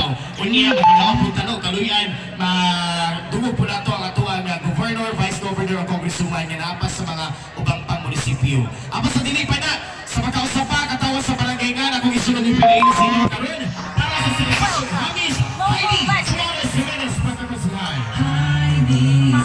Davao. Unya punta no kaluyan dugog po nato ang atuang governor, vice governor ug congresswoman nga napas sa mga ubang pang munisipyo. Apas sa dili pa na sa pagkausapa katawa sa barangay nga akong isunod ni Pilipinas sa inyo karon para sa celebration. Hamis Heidi Suarez Jimenez Pagkakasuhan. Heidi.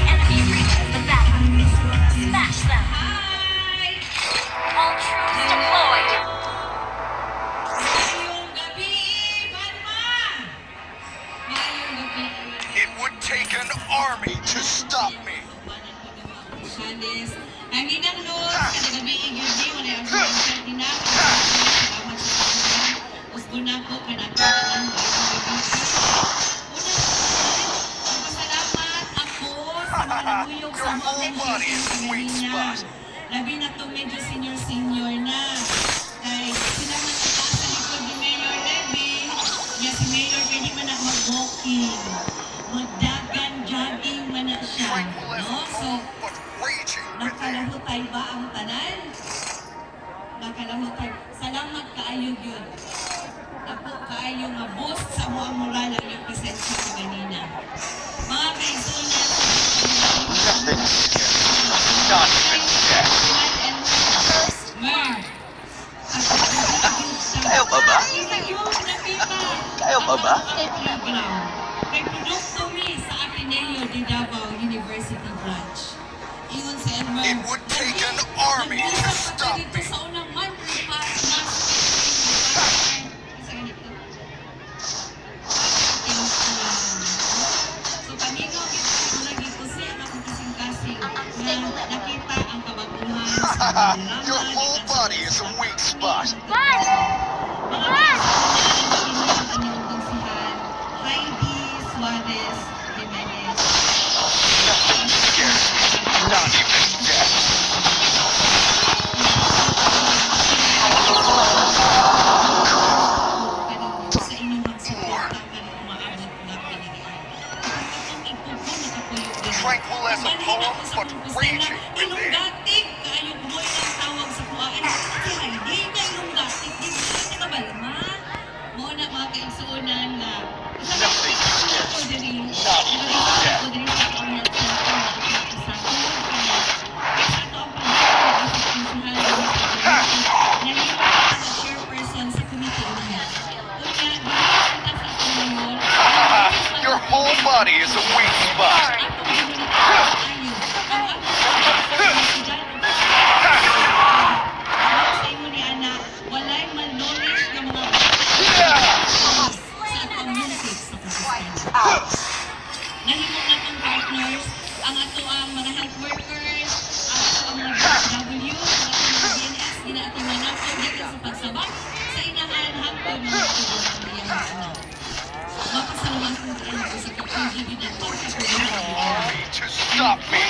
Enemy reaches the back. Smash them. All troops deployed. It would take an army to stop me. Ang inang Lord, kada gabi igudi, wala ang sa tinap. Salamat sa Panginoon. Gusto na po, kanagkataan ko ang pasalamat ako sa mga nanguyog sa mga niya. Labi na to medyo senior na. Kaya sila man ata sa likod ni Mayor Levy. Kaya si Mayor pwede man na mag-walking. Magdagan, jogging man na siya. No? So, nakalahutay ba ang tanan? Nakalahutay. Salamat kaayo yun. Ako kaayo nga boost sa mga moral ang yung presensya ko ganina. Mga kaisunan, Kayo pa ba? Kayo pa ba? Kay produkto mi sa Ateneo de Davao University Branch. Ingon sa Elmer. It would take an army to stop me. Sa unang month, so kanino kita lagi ko siya akong kasing-kasing na nakita ang kabaguhan sa Your whole body is a weak spot. Heidi Suarez Jimenez. Nothing scares me. Not even death. Sa inyong magsuporta ka ng umaabot na pinilihan. Tranquil as a poem, but raging within. Ilunggatik, kayong buhay ng tawag sa kuhaan. Si Heidi na ilunggatik. Di ba natin kabalma? Muna mga kaigsuunan na Nothing scares me. Not even death. Your whole body is a weak spot. Nahimo na itong partners, ang ato ang mga health workers, ang ato ang mga W, ang ato mga DNS, ginaati man nato dito sa pagsabak sa inahan hangtod ng mga anak. Mapasalamat ko kayo sa kapagiging ng Army to stop me.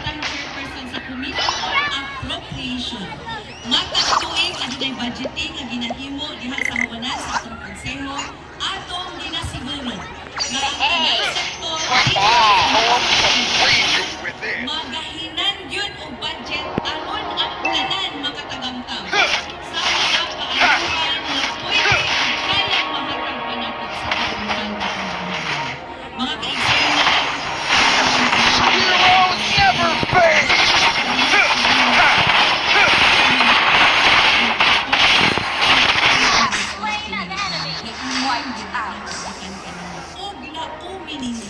Ang chairperson sa Committee on Appropriation. Matatuig ang ginay budgeting ang ginahimo diha sa hawanan sa atong konseho atong ginasiguro nga ang kanang sektor Raging within. magahinan yun o budget aron ang tanan makatagamtam sa mga kaayuhan na pwede kayang mahatag pa nato sa pagmamahal ng mga kaigsunan. Heroes never fade. Slain an enemy. Wiped out. Og naumi ninyo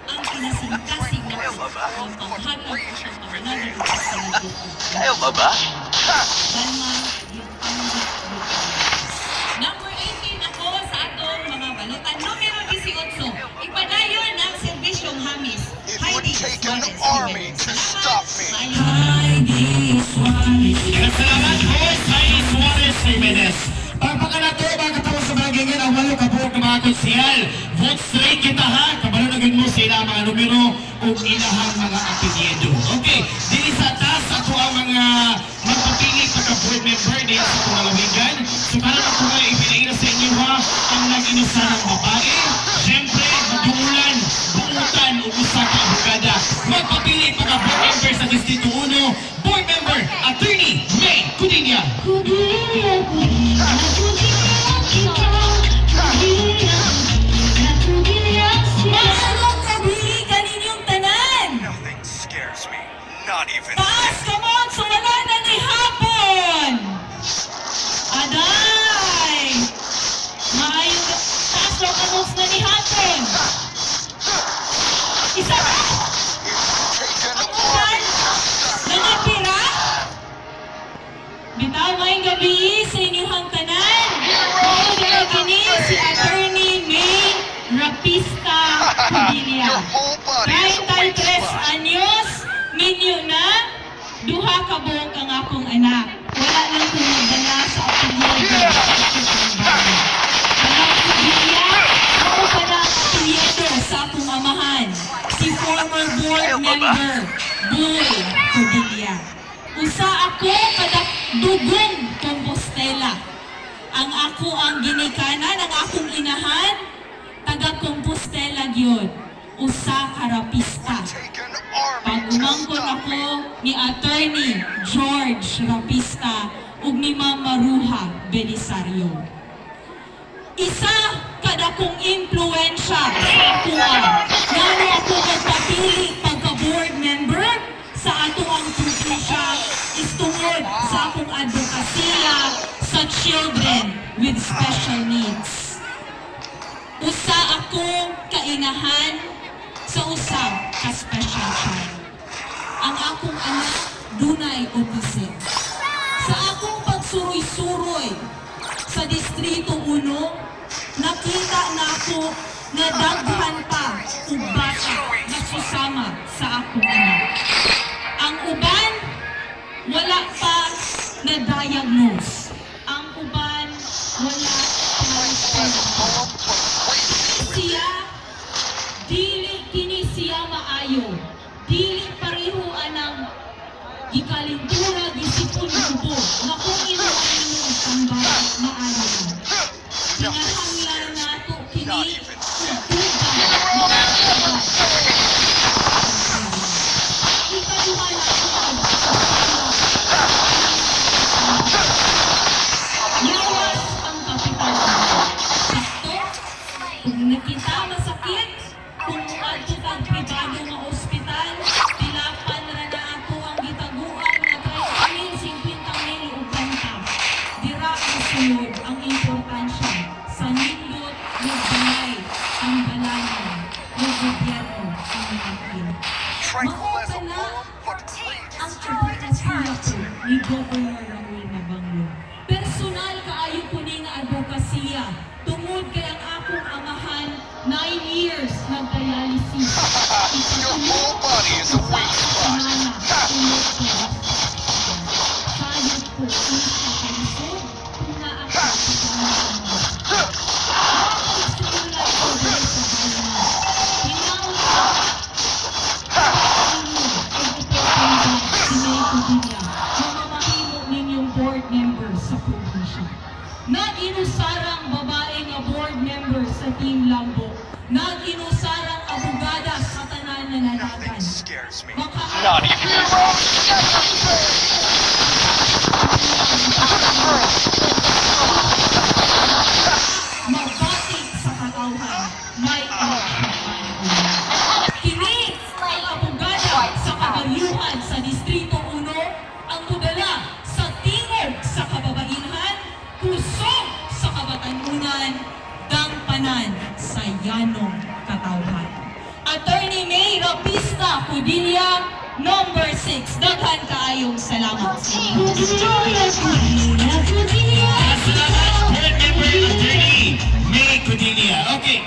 ang kinasingkasing na paghanap ng pangalanan sa nagduko. Kayo pa ba? Balma, yung panggit. Number 18 ako sa atong mga balutan. Numero 18, ipadayon ang serbisyong Hamis. It would take an Suarez army Jimenez. to stop me. Heidi Suarez. Salamat po sa Suarez Jimenez. Pagpakalato, mga katawa sa barangay ang walo kabuok ng mga konsihal. Vote straight kita ha. Kabalunagin mo sila ang mga numero o ilahang mga apelyido. Okay, dili sa taas ako ang mga magpapili pagka-board member din sa itong lalawigan. So para na po nga ipinaira sa inyo ha ang nag-inusa ng babae. Siyempre, madungulan, bungutan, umusa ka abogada. Magpapili pagka-board member sa Distrito 1, board member, Attorney May Cudinia. Kudinya, kudinya, kudinya, kudinya. si Attorney May Rapista Padilla. Your whole body is a weight 33 spa. anyos, minyo na, duha ka buong kang akong anak. Wala lang kong nagdala sa apelyido. Anak Padilla, ako pa na ang apelyido sa akong amahan. Si former board member, Boy Padilla. Usa ako kada dugong Compostela. Ang ako ang ginikanan, ang akong inahan, taga Compostela gyud. Usa ka rapista. Take an army Pag to umangkon stop ako me. ni Attorney George Rapista ug ni Ma'am Maruha Belisario. Isa kada kong impluensya sa atuwa. Ngano ako magpapili pagka-board member sa ato ang probinsya is tungod sa akong advokasya sa children with special needs. Usa ako kainahan sa usa ka special child. Ang akong anak dunay autism. Sa akong pagsuroy-suroy sa Distrito 1, nakita na ako na daghan pa ug bata na susama sa akong anak. Ang uban wala pa na diagnose. Ang uban wala pa siya dili kini siya maayo. Dili pareho anang gikalintura gisipon gubo nga kung inuan mo ang tambay maayo. Kinahanglan nato kini kultura nga ikaduha na Yawas ang kapital. Sakto, kung nakita masakit, kung adto kang pribado nga ospital, tilapan ra na ako ang gitaguan nga 30,000, 50,000 ug banta. Dira ang sulod ang importansya sa nindot ng balay ang balayan ng gobyerno ang natin. Tranquil as a Mauna worm, but please. ang advokasya ko ni Governor Raul Mabanglo. Personal kaayo ko ni nga advokasya tungod kay ang akong amahan 9 years nagdialysis. Your whole body is a weak spot. Sayot ko kung sa kalisod kung naa ako sa pangalaman. Nakapagsimulan ko dahil sa bayan. Hinawag ninyong board member sa probinsya. Nag-inusarang babae nga board member sa Team Lambo. Nag-inusarang abogada sa tanan na nanagan. Nothing scares me. Not even. Magbatik sa katawhan, may kini ang abogada sa kagalyuhan sa Distrito 1 ang mudala sa tingog sa kababaihan, kusog sa kabatanunan, dangpanan sa yanong katawhan. Attorney May Rapista Padilla, number 6. Daghan kaayong salamat sa inyo. Salamat, board member Attorney May Padilla. Okay,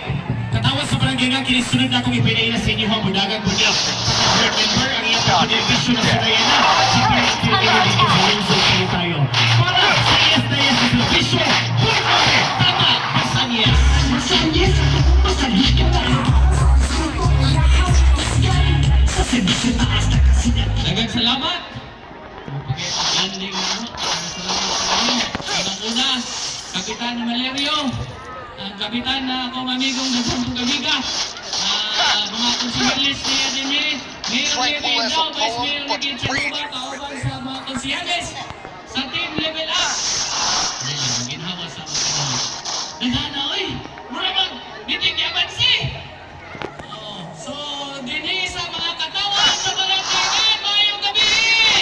katawa sa barangay nga, kinisunod na akong ipinay na sa inyo ang budagan po niya. Board member, ang iyong pag-division na sa na. Sige, dito sa Luzon kayo tayo. Para sa yes na yes na vision, board member, tama, basan yes. Basan yes, basan yes. Dagang salamat. Ending na mo. Salamat sa inyo. Unang-una, Kapitan Valerio, ang kapitan na akong amigong nagsampung kabiga, mga konsihilis ni Adini, Mayor David Daw, Vice Mayor Ricky Chaluba, kauban sa mga konsihales sa team level up. Ngayon, ginhawa sa mga kanila. Nagana, oy! Mura mag, meeting yaman si! So, dini sa mga katawan sa balantingan, mayong gabi!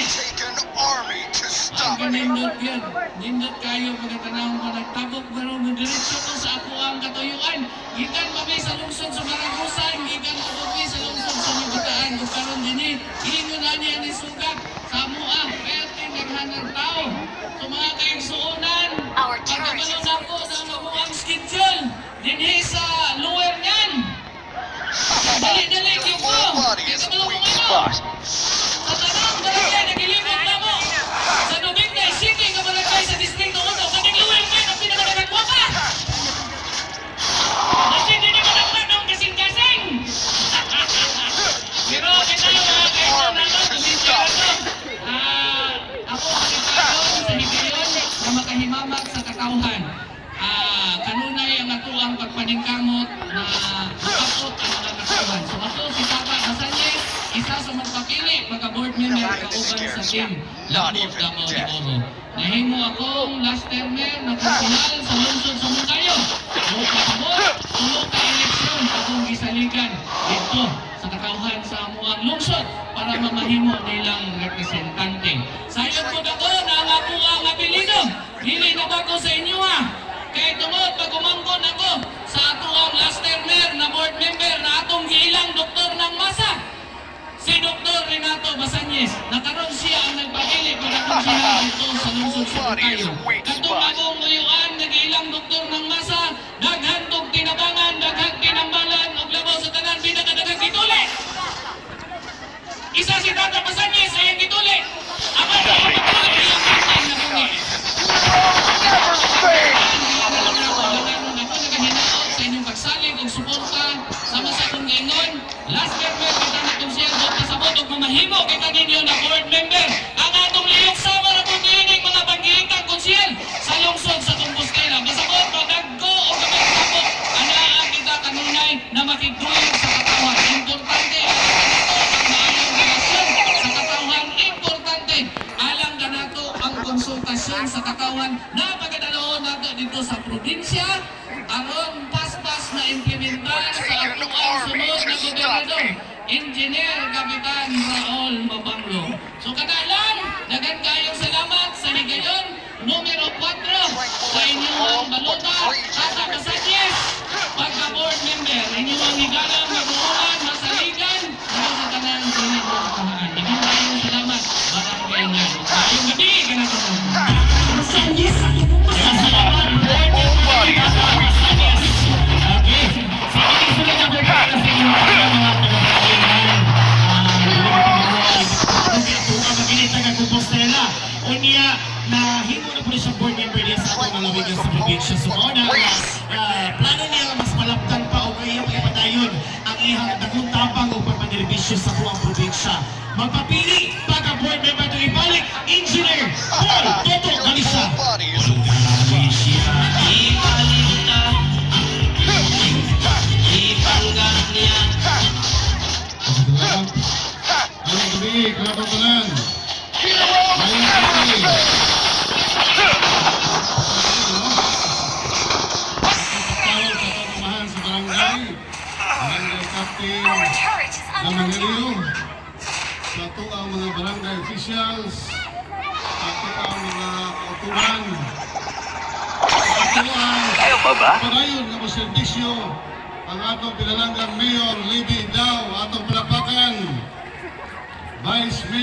Take an army to stop Ang me. nindot yun. Nindot kayo pagkatanaw mo nagtabok pero diretso ko sa ako ang katuyuan. Gikan kami sa lungsod sa Maragusan, gikan kami sa lungsod sa Nibutaan. Kung karon din ingon na niya ni sugat sa mua, pwerte naghanang tao. So mga kaigsuonan, Our pagkabalo turret na ko sa mabuang schedule. dinhi sa lower niyan. Dali-dali kayo ko. Body Kaya is a kabalo weak kung ano. spot. Sa tanang barangay, nagilibot na mo. Sa Nubingay City, nga barangay sa Distrito 1, kaning lower niyan, ang pinakadaragwa pa. Kasi hindi naman ang manong kasing-kasing. Pero kita mga kaisan naman, tumisya ko. Ako makipagod sa higayon na makahimamak sa katauhan. Kanunay ang ato ang pagpaningkamot na makapot ang mga katauhan. So ako si Papa Basanyes, isa sa magpapili, magka-board member kauban sa team Lakot Davao de Oro. Nahimo akong last termer na konsyonal sa lungsod sa Moncayo. So pasabot, tulo ka eleksyon akong gisaligan dito sa katauhan sa amuang lungsod para mamahimo nilang representante. Sayon po ako na ang ako ang apelido. Dili na ba ko sa inyo Kay tungod pag umangkon ako sa ato ang last termer na board member na atong giilang doktor ng masa. Si Dr. Renato Basanyes, nakaroon siya ang nagpapili para kung siya dito sa lungsod sa Moncayo. Katong agong nguyuan, nag-ilang doktor ng masa, daghan tog tinabangan, daghan tinambalan, og labaw sa tanan, pinakadagang kituli. Isa si Tata Basanyes ay ang kituli. Aman na ang pagkuhan nilang kitay na bungi. Never fade. Ako nagahinaot sa inyong pagsalig ug suporta sama sa akong giingon. Last member kita na itong siya doon kasabot ug mamahimo kita ninyo na board member. Ang atong liyok sama na kung kinig mga pag-iitang konsyel sa lungsod sa Compostela. Masabot, madagko o kapag-sabot. Anaan kita kanunay na makigduyog sa katawan. Importante ang maayong relasyon sa katawan. Importante alang ganato ang konsultasyon sa katawan na pagkadaloon nato dito sa probinsya aron paspas na implementar sa atuang sunod na gobernador, Engineer Kapitan Raul Mabanglo. So kanalan, dagan kayong salamat sa higayon numero 4 sa inyong balota Tata Basanyes, pagka-board member, inyong higalang mag-uulan, masaligan, dito sa tanang sunod na kahaan. Dagan kayong salamat, barangay nga. Kayong gabi, ganito po. Basanyes, Body is a weak spot. Okay. Sige, sunod na break para sa inyo mga tagapagalitan. Tuwa maginit taga Compostela. Unya na himo na po siya board member niya sa atong nalawigan sa probinsya. So mao na plano niya mas malaptan pa o kaya pagpadayon ang ihang dakong tapang o pagpadiribisyo sa tuwang probinsya. Magpapili pagka board member to ibalik Engineer Paul Toto Galisa. Body is a weak spot. Ayun gabi, kalabang tanan. Hero! Ayun gabi. Tawag sa pamamahan sa barangay. Barangay Captain Our turret is under attack. Lamangalio. Sa ito ang mga barangay officials. Sa ito ang mga kauturan. Sa ito ang Ayaw pa ba? padayon na maserbisyo. Ang atong pinalanggang Mayor Libby Daw, atong palapakan. Vice Mayor